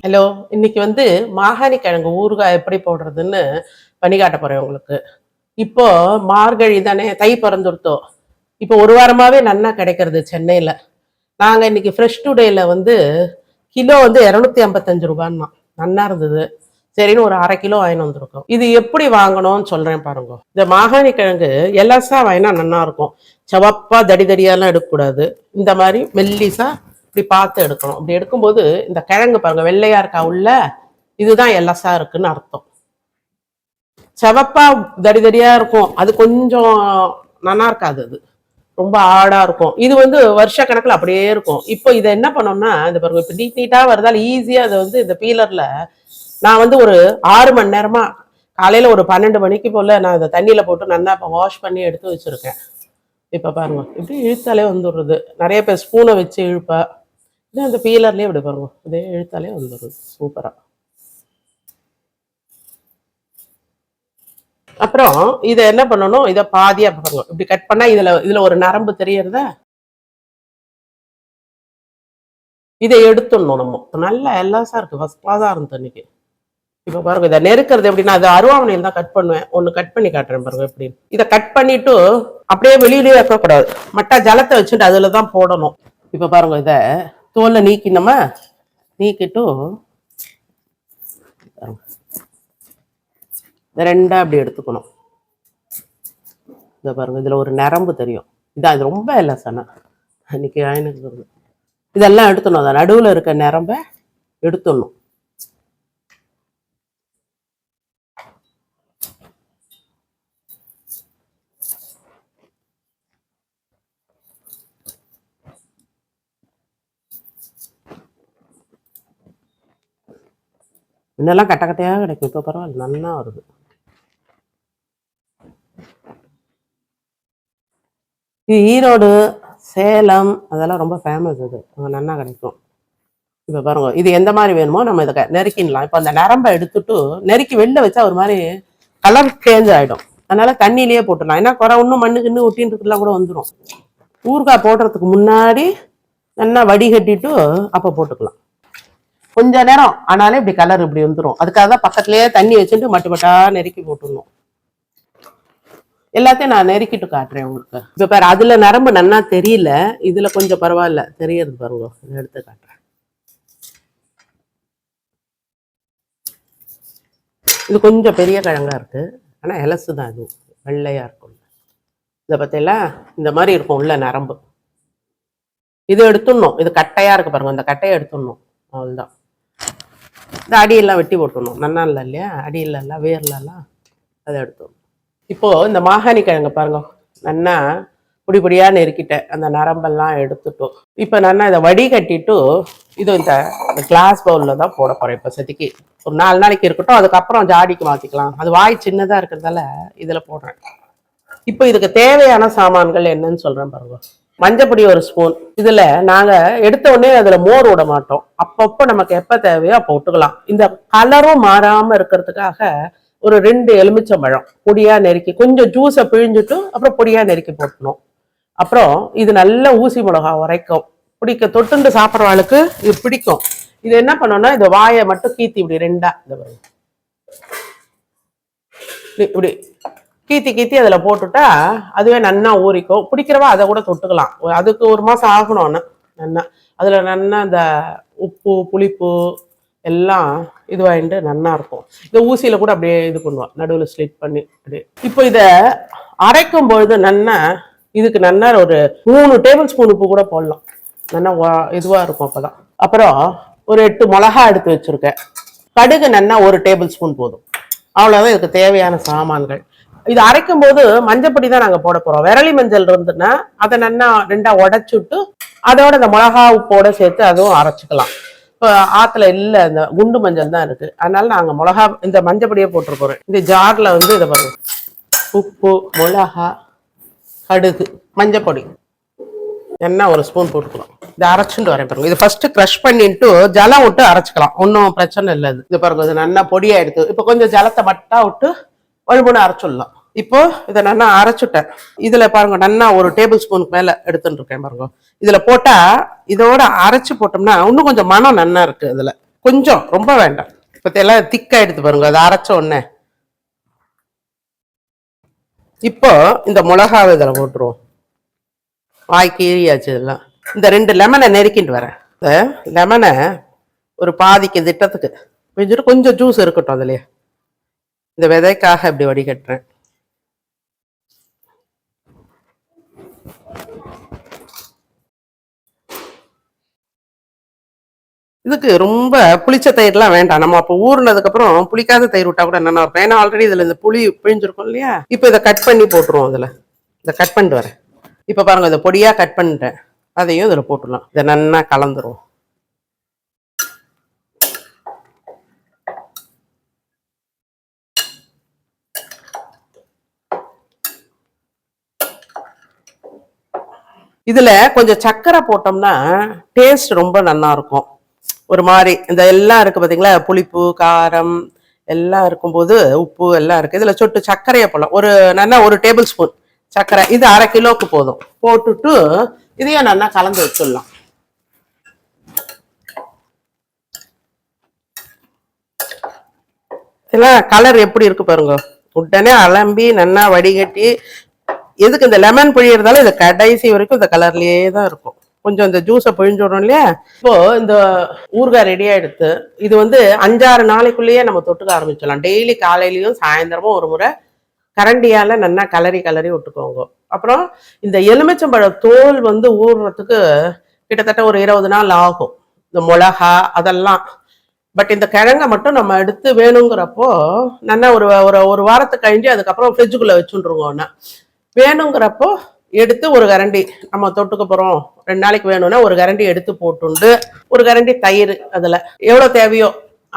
Hello, இன்னைக்கு மாகாணி கிழங்கு ஊறுகாய் எப்படி போடுறதுன்னு பண்ணி காட்ட போறேன் உங்களுக்கு. இப்போ மார்கழி தானே, தை பிறந்துருத்தோம். இப்போ ஒரு வாரமாவே நன்னா கிடைக்கிறது சென்னையில. நாங்க இன்னைக்கு ஃப்ரெஷ் டுடேல கிலோ 255 ரூபான்னா நன்னா இருந்தது. சரின்னு ஒரு 1/2 கிலோ வாங்கிட்டு வந்திருக்கோம். இது எப்படி வாங்கணும்னு சொல்றேன் பாருங்க. இந்த மாகாணி கிழங்கு எலசா வாங்கினா நன்னா இருக்கும். செவப்பா தடி தடியாலாம் எடுக்கக்கூடாது. இந்த மாதிரி மெல்லிசா இப்படி பார்த்து எடுக்கணும். அப்படி எடுக்கும்போது இந்த கிழங்கு பாருங்க, வெள்ளையா இருக்கா உள்ள, இதுதான் எலசா இருக்குன்னு அர்த்தம். செவப்பா தடி தடியா இருக்கும், அது கொஞ்சம் நல்லா இருக்காது. அது ரொம்ப ஆடா இருக்கும். இது வருஷ கணக்குல அப்படியே இருக்கும். இப்போ இதை என்ன பண்ணோம்னா, இந்த பாருங்க, இப்ப நீட் நீட்டா வருதால் ஈஸியா அதை இந்த பீலர்ல நான் ஒரு 6 மணி நேரமா காலையில ஒரு 12 மணிக்கு போல நான் இதை தண்ணியில போட்டு நல்லா இப்போ வாஷ் பண்ணி எடுத்து வச்சிருக்கேன். இப்ப பாருங்க, இப்படி இழுத்தாலே வந்துடுறது. நிறைய பேர் ஸ்பூனை வச்சு இழுப்பா. இது அந்த பீலர்லயே இப்படி பாருங்க, இதே இழுத்தாலே வந்துடுது சூப்பரா. அப்புறம் இதை என்ன பண்ணணும், இதை பாதியா பாருங்க இப்படி கட் பண்ணா இதுல ஒரு நரம்பு தெரியறதா, இதை எடுத்துடணும். நம்ம நல்ல எல்லாம் இருக்கு, ஃபர்ஸ்ட் கிளாஸா இருந்தது இன்னைக்கு. இப்ப பாருங்க, இதை நெருக்கிறது எப்படின்னா, அது அருவாமனையில் தான் கட் பண்ணுவேன். ஒன்னு கட் பண்ணி காட்டுறேன் பாருங்க எப்படி. இதை கட் பண்ணிட்டு அப்படியே வெளியிலேயே வைக்கக்கூடாது, மட்டா ஜலத்தை வச்சுட்டு அதுலதான் போடணும். இப்ப பாருங்க, இதை தோலை நீக்கினோமா, நீக்கிட்டு ரெண்டா அப்படி எடுத்துக்கணும். இதை பாருங்க, இதுல ஒரு நரம்பு தெரியும். இதான் இது ரொம்ப இல்லை சனா அன்னைக்கு ஆயினுக்கு. இதெல்லாம் எடுத்துடணும், அதை நடுவில் இருக்க நரம்ப எடுத்துடணும். இன்னெல்லாம் கட்ட கட்டையாக கிடைக்கும், இப்போ பரவாயில்ல நல்லா வருது. இது ஈரோடு, சேலம் அதெல்லாம் ரொம்ப ஃபேமஸ். இது அங்கே நல்லா கிடைக்கும். இப்போ பாருங்க, இது எந்த மாதிரி வேணுமோ நம்ம இதை நெருக்கிடலாம். இப்போ அந்த நரம்பை எடுத்துட்டு நெருக்கி வெளில வச்சா ஒரு மாதிரி கலர் சேஞ்ச் ஆகிடும். அதனால தண்ணியிலேயே போட்டுடலாம். ஏன்னா குறை இன்னும் மண்ணுக்குன்னு ஒட்டின்றதுலாம் கூட வந்துடும். ஊறுகாய் போடுறதுக்கு முன்னாடி நல்லா வடிகட்டிட்டு அப்போ போட்டுக்கலாம். கொஞ்ச நேரம் ஆனாலே இப்படி கலர் இப்படி வந்துடும். அதுக்காக தான் பக்கத்துலயே தண்ணி வச்சுட்டு மட்டும் நெருக்கி போட்டுடணும். எல்லாத்தையும் நான் நெருக்கிட்டு காட்டுறேன் உங்களுக்கு. இப்ப பாரு, அதுல நரம்பு நன்னா தெரியல, இதுல கொஞ்சம் பரவாயில்ல தெரியறது பாருங்க. எடுத்து காட்டுறேன். இது கொஞ்சம் பெரிய கிழங்கா இருக்கு, ஆனா எலசுதான். இது வெள்ளையா இருக்கும். இதை பத்தியெல்லாம் இந்த மாதிரி இருக்கும் உள்ள நரம்பு. இது எடுத்துடணும். இது கட்டையா இருக்கு பாருங்க, இந்த கட்டையை எடுத்துடணும். அவ்வளவுதான். இந்த அடியெல்லாம் வெட்டி போட்டுடணும். நன்னா இல்லை இல்லையா, அடியிலெல்லாம் வேர்லாம் அதை எடுத்துடணும். இப்போ இந்த மாகாணி கிழங்கு பாருங்க, நன்னா பொடி பொடியா நெருக்கிட்டேன். அந்த நரம்பெல்லாம் எடுத்துட்டோம். இப்போ நன்னா இதை வடிகட்டிட்டு இது இந்த கிளாஸ் பவுல்ல தான் போட போறேன். இப்போ சதிக்கு ஒரு 4 நாளைக்கு இருக்கட்டும், அதுக்கப்புறம் ஜாடிக்கு மாத்திக்கலாம். அது வாய் சின்னதா இருக்கிறதால இதுல போடுறேன். இப்போ இதுக்கு தேவையான சாமான்கள் என்னன்னு சொல்றேன் பாருங்க. மஞ்சப்பொடி 1 ஸ்பூன். இதுல நாங்க எடுத்த உடனே அதுல மோர் விட மாட்டோம். அப்பப்போ நமக்கு எப்ப தேவையோ அப்போ விட்டுக்கலாம். இந்த கலரும் மாறாம இருக்கிறதுக்காக ஒரு 2 எலுமிச்சம்பழம் பொடியா நெருக்கி கொஞ்சம் ஜூஸை பிழிஞ்சுட்டு அப்புறம் பொடியா நெருக்கி போட்டணும். அப்புறம் இது நல்ல ஊசி மிளகா உரைக்கும், பிடிக்க தொட்டுண்டு சாப்பிட்றவாளுக்கு இது பிடிக்கும். இது என்ன பண்ணோம்னா, இந்த வாயை மட்டும் கீத்தி இப்படி 2ஆ இப்படி கீத்தி கீத்தி அதுல போட்டுட்டா அதுவே நன்னா ஊறிக்கும். பிடிக்கிறவா அதை கூட தொட்டுக்கலாம். அதுக்கு 1 மாசம் ஆகணும்னா நன்னா அதுல நன்னா இந்த உப்பு புளிப்பு எல்லாம் இதுவாயிட்டு நன்னா இருக்கும். இந்த ஊசியில கூட அப்படியே இது பண்ணுவோம், நடுவில் ஸ்லிட் பண்ணி அப்படியே. இப்போ இதை அரைக்கும் பொழுது நன்னா இதுக்கு நன்னா ஒரு 3 டேபிள் ஸ்பூன் உப்பு கூட போடலாம். நல்லா இதுவா இருக்கும் அப்பதான். அப்புறம் ஒரு 8 மிளகா எடுத்து வச்சிருக்கேன். கடுகு நன்னா 1 டேபிள் ஸ்பூன் போதும். அவ்வளவுதான் இதுக்கு தேவையான சாமான்கள். இது அரைக்கும் போது மஞ்சப்பொடி தான் நாங்க போட போறோம். விரலி மஞ்சள் இருந்துன்னா அதை நன்னா 2ஆ உடைச்சுட்டு அதோட இந்த மிளகா உப்போட சேர்த்து அதுவும் அரைச்சிக்கலாம். இப்போ ஆத்துல இல்ல, இந்த குண்டு மஞ்சள் தான் இருக்கு, அதனால நாங்க மிளகா இந்த மஞ்சப்பொடியே போட்டு போறோம். இந்த ஜார்ல இதை பாருங்க, உப்பு மிளகா கடுகு மஞ்சப்பொடி என்ன 1 ஸ்பூன் போட்டுக்கலாம். இதை அரைச்சுட்டு வரேன் பாருங்க. இது ஃபர்ஸ்ட் க்ரஷ் பண்ணிட்டு ஜலம் விட்டு அரைச்சிக்கலாம், ஒன்றும் பிரச்சனை இல்லை. இது பாருங்க, இது நல்லா பொடியா எடுத்து இப்போ கொஞ்சம் ஜலத்தை மட்டா விட்டு வழுபுன்னு அரைச்சிடலாம். இப்போ இதை நல்லா அரைச்சுட்டேன். இதுல பாருங்க, நன்னா 1 டேபிள் ஸ்பூனுக்கு மேல எடுத்துட்டு இருக்கேன் பாருங்க. இதுல போட்டா இதோட அரைச்சு போட்டோம்னா இன்னும் கொஞ்சம் மனம் நன்னா இருக்கு. இதுல கொஞ்சம், ரொம்ப வேண்டாம். இப்போ எல்லாம் திக்கா எடுத்து பாருங்க, அதை அரைச்ச உடனே. இப்போ இந்த மிளகாவை இதில் போட்டுருவோம். வாய் கீறியாச்சு இதெல்லாம். இந்த 2 லெமனை நெருக்கிட்டு வரேன். இந்த லெமனை ஒரு பாதிக்கு திட்டத்துக்கு பிழிஞ்சிட்டு கொஞ்சம் ஜூஸ் இருக்கட்டும் அதுலயே. இந்த விதைக்காக இப்படி வடிகட்டுறேன். இதுக்கு ரொம்ப புளிச்ச தயிர்லாம் வேண்டாம். நம்ம அப்போ ஊர்னதுக்கு அப்புறம் புளிக்காத தயிர் விட்டா கூட என்னென்ன இருக்கும். ஏன்னா ஆல்ரெடி இதுல இந்த புளி பிழிஞ்சிருக்கும் இல்லையா. இப்போ இதை கட் பண்ணி போட்டுருவோம். இதுல இதை கட் பண்ணிட்டு வரேன். இப்போ பாருங்க, இதை பொடியா கட் பண்ணிட்டேன். அதையும் இதுல போட்டுடலாம். இதை நல்லா கலந்துரும். இதுல கொஞ்சம் சர்க்கரை போட்டோம்னா டேஸ்ட் ரொம்ப நல்லா இருக்கும். ஒரு மாதிரி இந்த எல்லாம் இருக்கு பாத்தீங்களா, புளிப்பு காரம் எல்லாம் இருக்கும்போது உப்பு எல்லாம் இருக்கு. இதுல சொட்டு சர்க்கரையை போடலாம். ஒரு நல்லா 1 டேபிள் ஸ்பூன் சர்க்கரை. இது 1/2 கிலோக்கு போதும். போட்டுட்டு இதையும் நல்லா கலந்து வச்சிடலாம். இதெல்லாம் கலர் எப்படி இருக்கு பாருங்க. உடனே அலம்பி நல்லா வடிகட்டி. எதுக்கு இந்த லெமன் பிழியறதால இது கடைசி வரைக்கும் இந்த கலர்லயே தான் இருக்கும். கொஞ்சம் இந்த ஜூஸை பிழிஞ்சு விடணும் இல்லையா. இப்போ இந்த ஊறுகாய் ரெடி ஆயிடுத்து. இது 5-6 நாளைக்குள்ளேயே நம்ம தொட்டுக்க ஆரம்பிச்சிடலாம். டெய்லி காலையிலயும் சாயந்தரமும் ஒரு முறை கரண்டியால நல்லா கலரி விட்டுக்கோங்க. அப்புறம் இந்த எலுமிச்சம்பழ தோல் ஊறுறதுக்கு கிட்டத்தட்ட ஒரு 20 நாள் ஆகும். இந்த மிளகா அதெல்லாம். பட் இந்த கிழங்கை மட்டும் நம்ம எடுத்து வேணுங்கிறப்போ நல்லா ஒரு வாரத்துக்கு கழிஞ்சு அதுக்கப்புறம் ஃப்ரிட்ஜுக்குள்ள வச்சுருவோம். வேணுங்கிறப்போ எடுத்து ஒரு கரண்டி நம்ம தொட்டுக்க போறோம், 2 நாளைக்கு வேணும்னா ஒரு கரண்டி எடுத்து போட்டுண்டு ஒரு கரண்டி தயிர் அதுல எவ்வளவு தேவையோ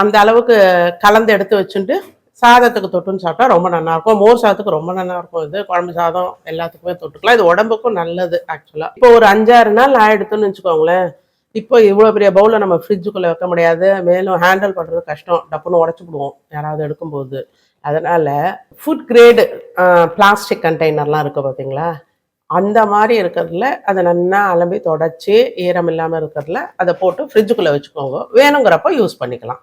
அந்த அளவுக்கு கலந்து எடுத்து வச்சுட்டு சாதத்துக்கு தொட்டுன்னு சாப்பிட்டா ரொம்ப நல்லா இருக்கும். மோர் சாதத்துக்கு ரொம்ப நல்லா இருக்கும். இது குழம்பு சாதம் எல்லாத்துக்குமே தொட்டுக்கலாம். இது உடம்புக்கும் நல்லது ஆக்சுவலா. இப்போ ஒரு 5-6 நாள் ஆயிடுத்துன்னு வச்சுக்கோங்களேன். இப்போ இவ்வளவு பெரிய பவுல நம்ம ஃப்ரிட்ஜுக்குள்ள வைக்க முடியாது. மேலும் ஹேண்டில் பண்றது கஷ்டம். டப்புன்னு உடச்சுடுவோம் யாராவது எடுக்கும்போது. அதனால ஃபுட் கிரேடு பிளாஸ்டிக் கண்டெய்னர்லாம் இருக்கு பார்த்தீங்களா, அந்த மாதிரி இருக்கிறதுல அதை நல்லா அலம்பி தொடச்சி ஈரம் இல்லாமல் இருக்கிறதுல அதை போட்டு ஃப்ரிட்ஜுக்குள்ளே வச்சுக்கோங்க. வேணுங்கிறப்ப யூஸ் பண்ணிக்கலாம்.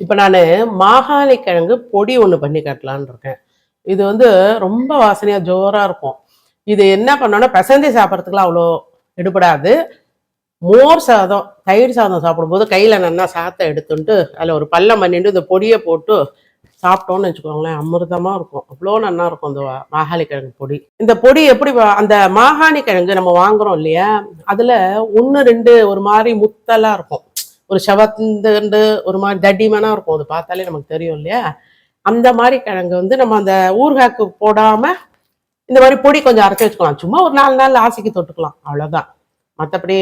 இப்போ நான் மாகாளி கிழங்கு பொடி ஒன்று பண்ணி காட்டலான்னு இருக்கேன். இது ரொம்ப வாசனையாக ஜோராக இருக்கும். இது என்ன பண்ணோன்னா பெசந்தி சாப்பிட்றதுக்குலாம் அவ்வளோ எடுபடாது. மோர் சாதம் தயிர் சாதம் சாப்பிடும்போது கையில் நல்லா சாத்தை எடுத்துட்டு அதில் ஒரு பல்லம் பண்ணிட்டு இந்த பொடியை போட்டு சாப்பிட்டோன்னு வச்சுக்கோங்களேன், அமிர்தமாக இருக்கும். அவ்வளோ நல்லா இருக்கும் இந்த மாகாளி கிழங்கு பொடி. இந்த பொடி எப்படி அந்த மாகாணி கிழங்கு நம்ம வாங்குறோம் இல்லையா, அதில் 1-2 ஒரு மாதிரி முத்தலாக இருக்கும். ஒரு செவந்து ஒரு மாதிரி தடிமனாக இருக்கும். அது பார்த்தாலே நமக்கு தெரியும் இல்லையா. அந்த மாதிரி கிழங்கு நம்ம அந்த ஊறுகாய்க்கு போடாமல் இந்த மாதிரி பொடி கொஞ்சம் அரைச்சி வச்சுக்கலாம். சும்மா ஒரு 4 நாள் ஆசைக்கு தொட்டுக்கலாம், அவ்வளோதான். மற்றபடி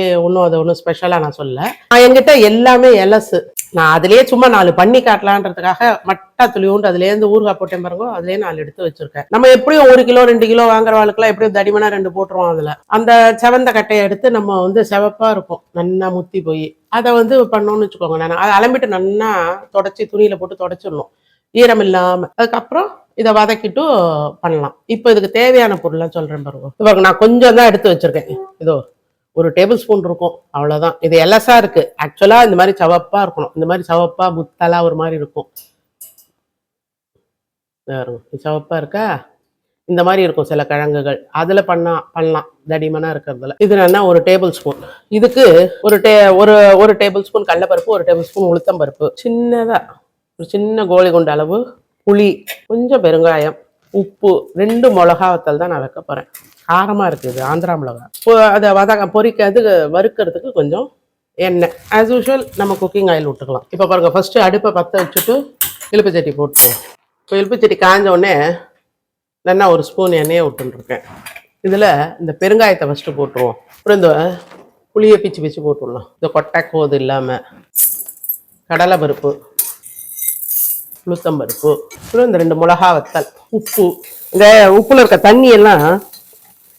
அது ஒன்றும் ஸ்பெஷலாக நான் சொல்ல. என்கிட்ட எல்லாமே எலசு. நான் அதுலேயே சும்மா 4 பண்ணி காட்டலான்றதுக்காக மட்டா துளிவுண்டு அதுலேருந்து ஊறுகாய் போட்டேன் பாருங்க, அதுலேயே 4 எடுத்து வச்சிருக்கேன். நம்ம எப்படியும் 1 கிலோ 2 கிலோ வாங்குறவாளுக்குலாம் எப்படியும் தடிமனா 2 போட்டுருவோம். அதில் அந்த செவந்த கட்டையை எடுத்து நம்ம செவப்பா இருக்கும் நல்லா முத்தி போய் அதை பண்ணோம்னு வச்சுக்கோங்க. நான் அதை அலம்பிட்டு நல்லா தொடச்சி துணியில போட்டு தொடச்சிடணும் ஈரம் இல்லாம. அதுக்கப்புறம் இதை வதக்கிட்டு பண்ணலாம். இப்போ இதுக்கு தேவையான பொருள்லாம் சொல்றேன் பாருங்க. நான் கொஞ்சம் தான் எடுத்து வச்சிருக்கேன். இதோ 1 டேபிள் ஸ்பூன் இருக்கும், அவ்வளவுதான். இது எலசா இருக்கு. ஆக்சுவலா இந்த மாதிரி சவப்பா இருக்கணும். இந்த மாதிரி சவப்பா முத்தலா ஒரு மாதிரி இருக்கும். சவப்பா இருக்கா, இந்த மாதிரி இருக்கும் சில கிழங்குகள். அதுல பண்ணலாம் தடிமனா இருக்கிறதுல. இது என்ன 1 டேபிள் ஸ்பூன். இதுக்கு ஒரு டேபிள் ஸ்பூன் கடலைப்பருப்பு, 1 டேபிள் ஸ்பூன் உளுத்தம்பருப்பு, சின்னதா ஒரு சின்ன கோலி குண்டு அளவு புளி, கொஞ்சம் பெருங்காயம், உப்பு, 2 மிளகா வத்தல் தான் நான் வைக்க போறேன். காரமா இருக்குது ஆந்திரா மிளகா. அதை பொரிக்கிறதுக்கு வறுக்கிறதுக்கு கொஞ்சம் எண்ணெய். ஆஸ் யூஷுவல் நம்ம குக்கிங் ஆயில் விட்டுக்கலாம். இப்போ பாருங்க, ஃபர்ஸ்ட் அடுப்பை பற்ற வச்சுட்டு இலுப்பு சட்டி போட்டுருவோம். இப்போ இலுப்பு சட்டி காஞ்ச உடனே நல்லா 1 ஸ்பூன் எண்ணெயை விட்டுருக்கேன். இதில் இந்த பெருங்காயத்தை ஃபஸ்ட்டு போட்டுருவோம். அப்புறம் இந்த புளியை பிச்சு போட்டுடலாம். இந்த கொட்டை கோது இல்லாமல், கடலை பருப்பு, உளுத்தம்பருப்பு, அப்புறம் இந்த 2 மிளகா வத்தல், உப்பு. இந்த உப்புல இருக்க தண்ணி எல்லாம்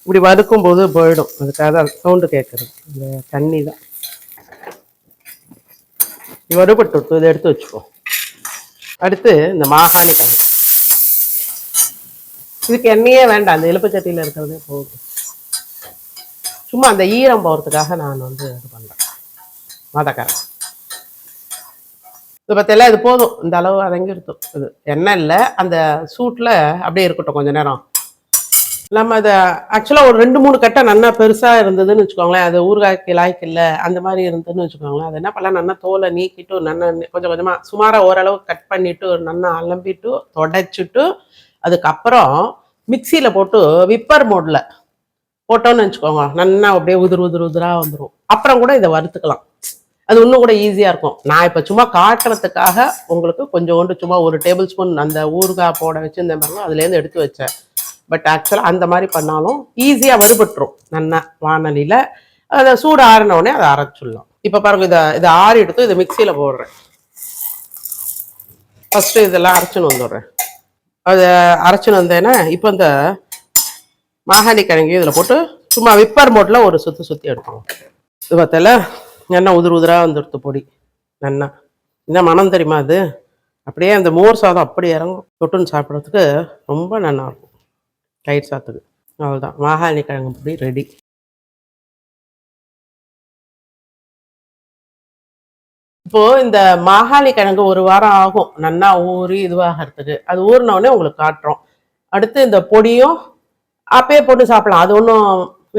இப்படி வதக்கும் போது போயிடும். அதுக்காக தான் சவுண்டு கேட்குறது. இந்த தண்ணி தான். வறுபட்டு இதை எடுத்து வச்சுக்கோ. அடுத்து இந்த மாகாணி கிழங்கு, இதுக்கு எண்ணெயே வேண்டாம், அந்த எலுப்பு சட்டியில் இருக்கிறதே போதும். சும்மா அந்த ஈரம் போகிறதுக்காக நான் வந்து இது பண்ணுறேன், வதக்கிறேன். இது பார்த்தெல்லாம் இது போதும், இந்த அளவு வதங்கி இருக்கும். இது எண்ணெய் இல்லை, அந்த சூட்டில் அப்படியே இருக்கட்டும் கொஞ்சம் நேரம். நம்ம அதை ஆக்சுவலாக ஒரு 2-3 கட்டை நல்லா பெருசாக இருந்ததுன்னு வச்சுக்கோங்களேன், அது ஊறுகாய்க்கு லாய்க்கு இல்லை அந்த மாதிரி இருந்ததுன்னு வச்சுக்கோங்களேன், அது என்ன பண்ணலாம், நல்லா தோலை நீக்கிட்டு நல்லா கொஞ்சம் கொஞ்சமாக சுமாராக ஓரளவு கட் பண்ணிவிட்டு நல்லா அலம்பிட்டு தொடச்சிட்டு அதுக்கப்புறம் மிக்சியில் போட்டு விப்பர் மோடில் போட்டோன்னு வச்சுக்கோங்க, நல்லா அப்படியே உதிராக வந்துடும். அப்புறம் கூட இதை வறுத்துக்கலாம், அது இன்னும் கூட ஈஸியாக இருக்கும். நான் இப்போ சும்மா காட்டுறதுக்காக உங்களுக்கு கொஞ்சோண்டு சும்மா ஒரு டேபிள் ஸ்பூன் அந்த ஊறுகாய் போட வச்சு இந்த மாதிரி அதுலேருந்து எடுத்து வச்சேன். பட் ஆக்சுவலாக அந்த மாதிரி பண்ணாலும் ஈஸியாக வறுபட்டுரும் நல்லா வானலியில். அதை சூடு ஆறினோடனே அதை அரைச்சிடலாம். இப்போ பாருங்க, இதை ஆறி எடுத்து இதை மிக்சியில் போடுறேன். ஃபஸ்ட்டு இதெல்லாம் அரைச்சின்னு வந்துடுறேன். அதை அரைச்சின்னு வந்தேன்னா இப்போ இந்த மாகாணி கிழங்கு இதில் போட்டு சும்மா விப்பர் மோட்டில் ஒரு சுற்றி எடுக்கணும். இது பார்த்தால நல்லா உதிராக வந்துடுது பொடி. நல்லா என்ன மனம் தெரியுமா, அது அப்படியே அந்த மோர் சாதம் அப்படி இறங்கும், தொட்டுன்னு சாப்பிட்றதுக்கு ரொம்ப நல்லாயிருக்கும். தயிர் சாத்துக்கு அவ்வளோதான், மாகாணி கிழங்கு பொடி ரெடி. இப்போது இந்த மாகாணி கிழங்கு 1 வாரம் ஆகும் நல்லா ஊறி இதுவாகிறதுக்கு. அது ஊறினோடனே உங்களுக்கு காட்டுறோம். அடுத்து இந்த பொடியும் அப்பயே போட்டு சாப்பிடலாம், அது ஒன்றும்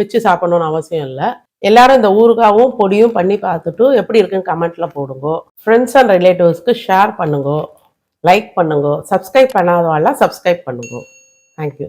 வச்சு சாப்பிடணும்னு அவசியம் இல்லை. எல்லாரும் இந்த ஊறுகாவும் பொடியும் பண்ணி பார்த்துட்டு எப்படி இருக்குன்னு கமெண்ட்டில் போடுங்க. ஃப்ரெண்ட்ஸ் அண்ட் ரிலேட்டிவ்ஸ்க்கு ஷேர் பண்ணுங்க, லைக் பண்ணுங்க, சப்ஸ்கிரைப் பண்ணாதவாலாம் சப்ஸ்கிரைப் பண்ணுங்க. தேங்க்யூ.